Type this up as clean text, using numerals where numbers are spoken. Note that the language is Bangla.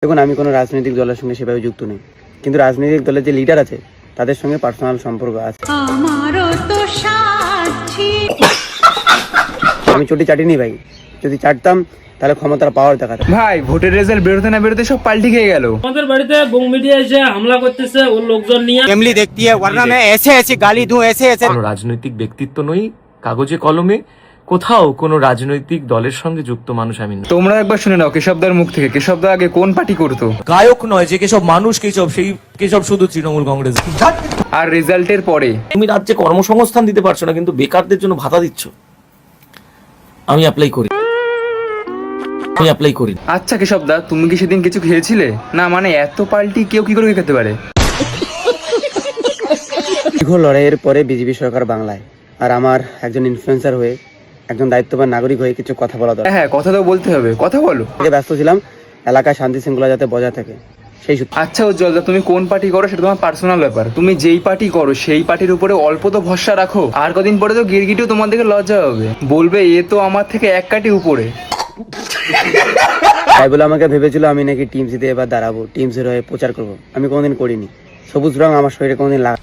দেখুন, আমি কোনো রাজনৈতিক দলের সঙ্গে সেভাবে যুক্ত নেই, কিন্তু রাজনৈতিক দলের যে লিডার আছে তাদের সঙ্গে পার্সোনাল সম্পর্ক আছে। আমি চটি চাটিনি ভাই, যদি চাটতাম তাহলে ক্ষমতার পাওয়ার দেখাতাম। ভাই ভোটের রেজাল্ট বেরোতে না বেরোতে সব পাল্টি খেয়ে গেল। আমাদের বাড়িতে বোম মিডিয়া এসে হামলা করতেছে ওর লোকজন নিয়ে। फैमिली देखती है वरना मैं ऐसे ऐसे गाली दूं ऐसे ऐसे। কোনো রাজনৈতিক ব্যক্তিত্ব নই, কাগজে কলমে কোথাও কোনো রাজনৈতিক দলের সঙ্গে যুক্ত মানুষ আমি নই। তোমরা একবার শুনে নাও কেশবদার মুখ থেকে, কেশবদা আগে কোন পার্টি করতো, গায়ক নয় যে কেসব মানুষ, কেসব সেই কেসব শুধু তৃণমূল কংগ্রেস। আর রেজাল্টের পরে তুমি রাজ্যে কর্মসংস্থান দিতে পারছো না, কিন্তু বেকারদের জন্য ভাতা দিচ্ছ। আমি অ্যাপ্লাই করি, আমি অ্যাপ্লাই করি। আচ্ছা কেশবদা, তুমি কি সেদিন কিছু খেয়েছিলে? না মানে এত পাল্টি কেউ কি করে খেতে পারে? দীর্ঘ লড়াইয়ের পরে বিজেপি সরকার বাংলায়, আর আমার একজন ইনফ্লুয়েন্সার হয়ে, একজন দায়িত্ববান নাগরিক হয়ে কিছু কথা বলা দরকার। হ্যাঁ কথা তো বলতে হবে, কথা বলো। আগে ব্যস্ত ছিলাম এলাকায় শান্তি শৃঙ্খলা যাতে বজায় থাকে সেই সূত্রে। আচ্ছা উজ্জ্বলদা, তুমি কোন পার্টি করো সেটা তোমার পার্সোনাল ব্যাপার। তুমি যেই পার্টি করো সেই পার্টির উপরে অল্প তো ভরসা রাখো। আর কদিন পরে তো গিরগিটিও তোমার দিকে লজ্জা হবে, বলবে এ তো আমার থেকে এক কাটি উপরে। তাই বলে আমাকে ভেবেছিল আমি নাকি টিএমসিতে এবার দাঁড়াবো, টিএমসির হয়ে প্রচার করবো। আমি কোনোদিন করিনি। সবুজ রং আমার শরীরে কোনোদিন লাগা